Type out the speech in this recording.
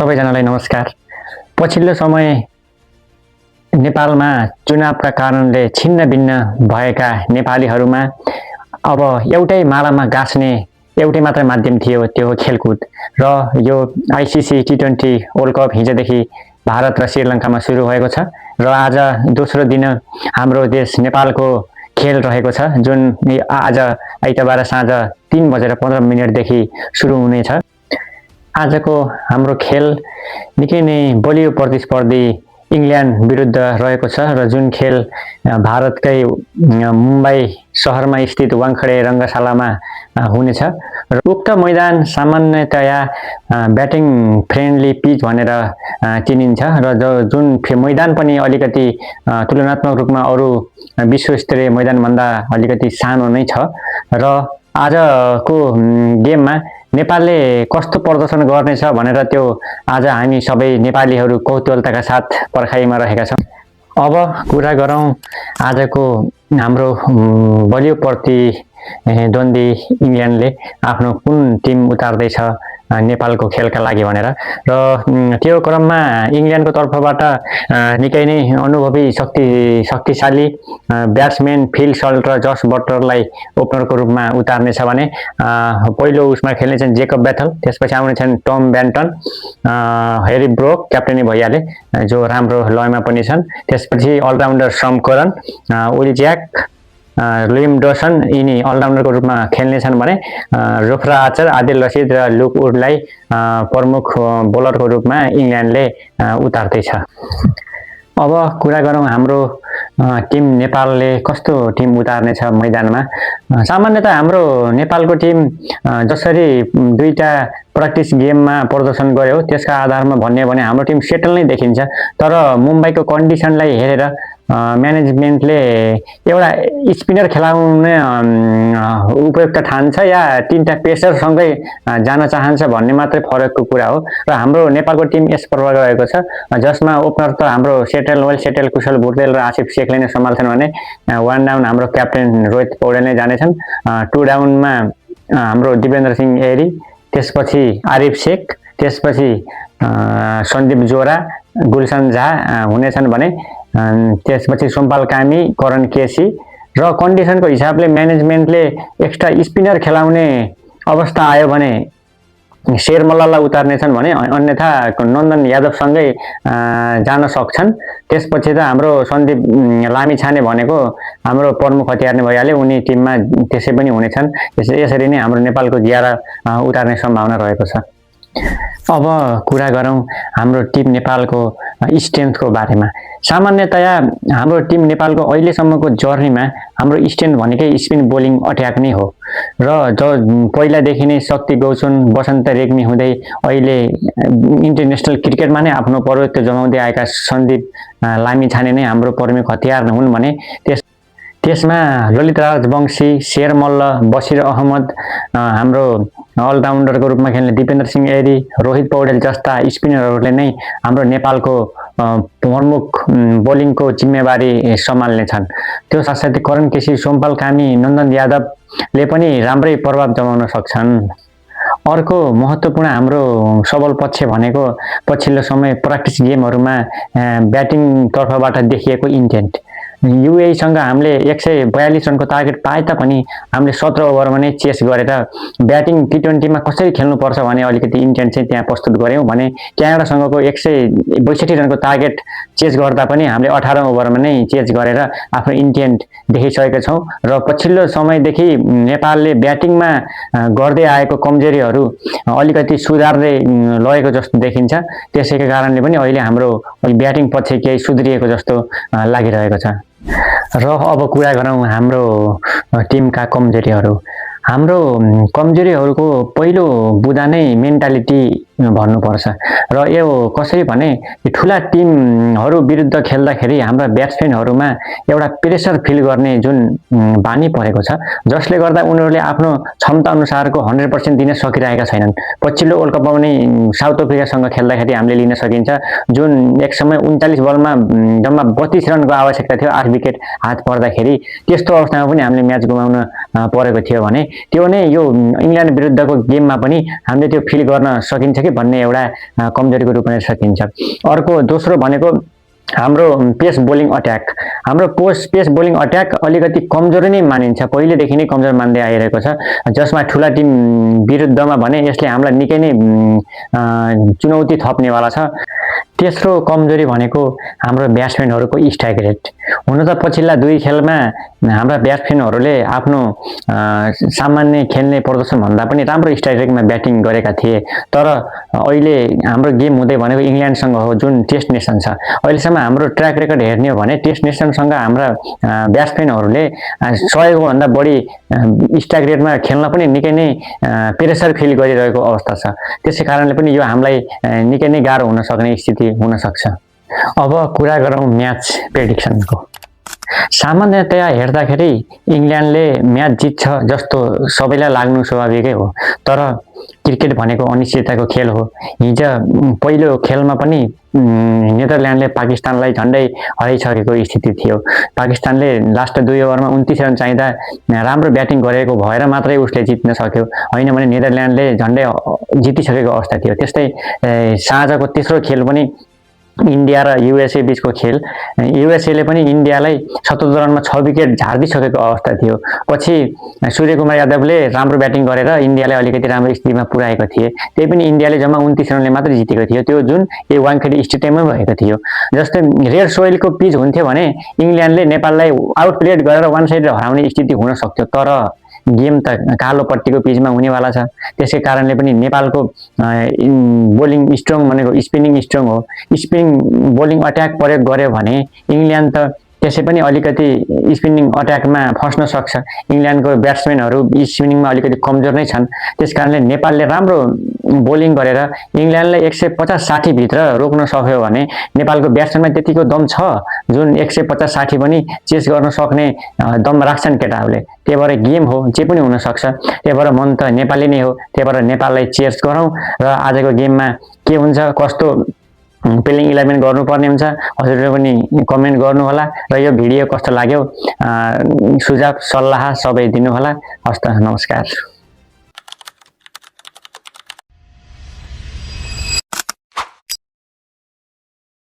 सबैजनालाई नमस्कार। पछिल्लो समय नेपालमा चुनावका कारणले छिन्न-भिन्न भएका नेपालीहरूमा अब एउटै मालामा गाँस्ने एउटै मात्र माध्यम थियो, त्यो हो खेलकुद। र यो आइसिसी टी20 वर्ल्ड कप हिजोदेखि भारत र श्रीलङ्कामा सुरु भएको छ र आज दोस्रो दिन हाम्रो देश नेपालको खेल रहेको छ, जुन आज आइतबार साँझ 3:15 देखि सुरु हुनेछ। आजको हाम्रो खेल निकै नै बलियो प्रतिस्पर्धी इङ्ल्यान्ड विरुद्ध रहेको छ र जुन खेल भारतकै मुम्बई सहरमा स्थित वाङखडे रङ्गशालामा हुनेछ र उक्त मैदान सामान्यतया ब्याटिङ फ्रेन्डली पिच भनेर चिनिन्छ र जुन मैदान पनि अलिकति तुलनात्मक रूपमा अरू विश्वस्तरीय मैदानभन्दा अलिकति सानो नै छ र आजको गेममा नेपालले कस्तो प्रदर्शन गर्नेछ भनेर त्यो आज हामी सबै नेपालीहरू कौतूहलताका साथ पर्खाइमा रहेका छौँ। अब कुरा गरौँ आजको हाम्रो बलियो प्रतिद्वन्दी इङ्ल्यान्डले आफ्नो कुन टिम उतार्दैछ नेपालको खेलका लागि भनेर र त्यो क्रममा इङ्ल्यान्डको तर्फबाट निकै नै अनुभवी शक्तिशाली ब्याट्सम्यान फिल सल्ट र जस बटलरलाई ओपनरको रूपमा उतार्नेछ भने पहिलो उसमा खेल्नेछन् जेकब बेथल, त्यसपछि आउनेछन् टम ब्यान्टन, हेरी ब्रोक क्याप्टेनी भइहाले जो राम्रो लयमा पनि छन्, त्यसपछि अलराउन्डर सम करन, ओली ज्याक, लिम डोसन यिनी अलराउन्डरको रूपमा खेल्नेछन् भने जोफ्रा आर्चर, आदिल रसिद र लुक वुडलाई प्रमुख बोलरको रूपमा इङ्ल्यान्डले उतार्दैछ। अब कुरा गरौँ हाम्रो टिम नेपालले कस्तो टिम उतार्नेछ मैदानमा। सामान्यतः हाम्रो नेपालको टिम जसरी दुईटा प्र्याक्टिस गेममा प्रदर्शन गर्यो त्यसका आधारमा भन्यो भने हाम्रो टिम सेटल नै देखिन्छ, तर मुम्बईको कन्डिसनलाई हेरेर म्यानेजमेन्टले एउटा स्पिनर खेलाउने उपयुक्त ठान्छ या तीनटा पेसरसँगै जान चाहन्छ भन्ने मात्रै फरकको कुरा हो र हाम्रो नेपालको टिम यस प्रकार रहेको छ, जसमा ओपनर त हाम्रो सेटेल कुशल भुटेल र आसिफ शेखले नै सम्हाल्छन् भने वान डाउन हाम्रो क्याप्टेन रोहित पौडेल नै जानेछन्, टु डाउनमा हाम्रो दिपेन्द्र सिंह एरी, त्यसपछि आरिफ शेख, त्यसपछि सन्दीप जोरा, गुलसन झा हुनेछन् भने त्यसपछि सोमपाल कामी, करण केसी र कन्डिसनको हिसाबले म्यानेजमेन्टले एक्स्ट्रा स्पिनर खेलाउने अवस्था आयो भने शेर मल्ललाई उतार्नेछन् भने अन्यथा नन्दन यादवसँगै जान सक्छन्। त्यसपछि त हाम्रो सन्दीप लामिछाने भनेको हाम्रो प्रमुख हतियार नै भइहाले, उनी टिममा त्यसै पनि हुनेछन्। यसरी नै हाम्रो नेपालको 11 उतार्ने सम्भावना रहेको छ। अब कुरा गरौँ हाम्रो टिम नेपालको स्ट्रेन्थको बारेमा। सामान्यतया हाम्रो टिम नेपालको अहिलेसम्मको जर्नीमा हाम्रो स्ट्रेन्थ भनेकै स्पिन बोलिङ अट्याक नै हो र पहिलादेखि नै शक्ति गौचन, बसन्त रेग्मी हुँदै अहिले इन्टरनेसनल क्रिकेटमा नै आफ्नो प्रभुत्व जमाउँदै आएका सन्दीप लामिछाने नै हाम्रो प्रमुख हतियार हुन् भने त्यसमा ललित राजवंशी, शेर मल्ल, बसिर अहमद, हाम्रो अलराउन्डरको रूपमा खेल्ने दिपेन्द्र सिंह एरी, रोहित पौडेल जस्ता स्पिनरहरूले नै हाम्रो नेपालको प्रमुख बोलिङको जिम्मेवारी सम्हाल्नेछन्। त्यो साथसाथै करण केसी, सोमपाल कामी, नन्दन यादवले पनि राम्रै प्रभाव जमाउन सक्छन्। अर्को महत्त्वपूर्ण हाम्रो सबल पक्ष भनेको पछिल्लो समय प्र्याक्टिस गेमहरूमा ब्याटिङ तर्फबाट देखिएको इन्टेन्ट। युएईसँग हामीले 142 रनको टार्गेट पाए तापनि हामीले 17 ओभरमा नै चेस गरेर ब्याटिङ टी20मा कसरी खेल्नुपर्छ भने अलिकति इन्टेन्ट चाहिँ त्यहाँ प्रस्तुत गऱ्यौँ भने क्यानाडासँगको 162 रनको टार्गेट चेस गर्दा पनि हामीले 18 ओभरमा नै चेस गरेर आफ्नो इन्टेन्ट देखिसकेका छौँ र पछिल्लो समयदेखि नेपालले ब्याटिङमा गर्दै आएको कमजोरीहरू अलिकति सुधार्दै लगेको जस्तो देखिन्छ। त्यसैको कारणले पनि अहिले हाम्रो ब्याटिङ पक्ष केही सुध्रिएको जस्तो लागिरहेको छ। र अब कुरा गरौँ हाम्रो टिमका कमजोरीहरू। हाम्रो कमजोरीहरूको पहिलो बुँदा नै मेन्टालिटी भन्नुपर्छ र यो कसरी भने ठुला टिमहरू विरुद्ध खेल्दाखेरि हाम्रा ब्याट्सम्यानहरूमा एउटा प्रेसर फिल गर्ने जुन बानी परेको छ, जसले गर्दा उनीहरूले आफ्नो क्षमता अनुसारको 100% दिन सकिरहेका छैनन्। पछिल्लो वर्ल्ड कपमा पनि साउथ अफ्रिकासँग खेल्दाखेरि हामीले लिन सकिन्छ, जुन एक समय 39 बलमा जम्मा 32 रनको आवश्यकता थियो, 8 विकेट हात पर्दाखेरि त्यस्तो अवस्थामा पनि हामीले म्याच गुमाउन परेको थियो भने त्यो नै यो इङ्ल्यान्ड विरुद्धको गेममा पनि हामीले त्यो फिल गर्न सकिन्छ कि भन्ने एउटा कमजोरीको रूपमा सकिन्छ। अर्को दोस्रो भनेको हाम्रो पेस बोलिङ अट्याक। हाम्रो पेस बोलिङ अट्याक अलिकति कमजोरी नै मानिन्छ, पहिलेदेखि नै कमजोर मान्दै आइरहेको छ, जसमा ठुला टिम विरुद्धमा भने यसले हामीलाई निकै नै चुनौती थप्नेवाला छ। तेस्रो कमजोरी भनेको हाम्रो ब्याट्सम्यानहरूको स्ट्राइक रेट। हुन त पछिल्ला 2 खेलमा हाम्रा ब्याट्सम्यानहरूले आफ्नो सामान्य खेल्ने प्रदर्शन भन्दा पनि राम्रो स्ट्राइक रेटमा ब्याटिङ गरेका थिए, तर अहिले हाम्रो गेम हुँदै भनेको इङ्ल्यान्डसँग हो, जुन टेस्ट नेसन छ। अहिलेसम्म हाम्रो ट्र्याक रेकर्ड हेर्ने हो भने टेस्ट नेसनसँग हाम्रा ब्याट्सम्यानहरूले 100 भन्दा बढी स्ट्राइक रेटमा खेल्न पनि निकै नै प्रेसर फिल गरिरहेको अवस्था छ। त्यसै कारणले पनि यो हामीलाई निकै नै गाह्रो हुन सक्ने स्थिति हुन सक्छ। अब कुरा गरौँ म्याच प्रेडिक्सनको। सामान्यतया हेर्दाखेरि इङ्ल्यान्डले म्याच जित्छ जस्तो सबैलाई लाग्नु स्वाभाविकै हो, तर क्रिकेट भनेको अनिश्चितताको खेल हो। हिजो पहिलो खेलमा पनि नेदरल्यान्डले पाकिस्तानलाई झन्डै हराइसकेको स्थिति थियो। पाकिस्तानले लास्ट 2 ओभरमा 29 रन चाहिँदा राम्रो ब्याटिङ गरेको भएर मात्रै उसले जित्न सक्यो, होइन भने नेदरल्यान्डले झन्डै जितिसकेको अवस्था थियो। त्यस्तै साँझको तेस्रो खेल पनि इन्डिया र युएसए बीचको खेल, युएसएले पनि इन्डियालाई 77 रनमा 6 विकेट झार्दिसकेको अवस्था थियो। पछि सूर्यकुमार यादवले राम्रो ब्याटिङ गरेर इन्डियालाई अलिकति राम्रो स्थितिमा पुर्याएको थिए। त्यही पनि इन्डियाले जम्मा 29 रनले मात्र जितेको थियो, त्यो जुन वाङखेडे स्टेडियममै भएको थियो। जस्तै रेड सोइलको पिच हुन्थ्यो भने इङ्ल्यान्डले नेपाललाई आउटप्लेड गरेर वान साइड हराउने स्थिति हुन सक्थ्यो, तर गेम त कालो पट्टीको पिचमा हुनेवाला छ। त्यसै कारणले पनि नेपालको बोलिङ स्ट्रङ भनेको स्पिनिङ स्ट्रङ हो। स्पिनिङ बोलिङ अट्याक प्रयोग गर्यो भने इङ्ल्यान्ड त त्यसै पनि अलिकति स्पिनिङ अट्याकमा फस्न सक्छ। इङ्ल्यान्डको ब्याट्सम्यानहरू स्पिनिङमा अलिकति कमजोर नै छन्, त्यसकारणले नेपालले राम्रो बोलिङ गरेर इङ्ल्यान्डलाई 150-60 भित्र रोक्न सक्यो भने नेपालको ब्याट्सम्यानमा त्यतिको दम छ, जुन 150-60 पनि चेस गर्न सक्ने दम राख्छन् केटाहरूले। त्यही भएर गेम हो, जे पनि हुनसक्छ। त्यही भएर मन त नेपाली नै हो, त्यही भएर नेपाललाई चेस गरौँ र आजको गेममा के हुन्छ कस्तो प्लेइङ 11 गर्नुपर्ने हुन्छ हजुरले पनि कमेन्ट गर्नुहोला र यो भिडियो कस्तो लाग्यो सुझाव सल्लाह सबै दिनुहोला। हस्त नमस्कार।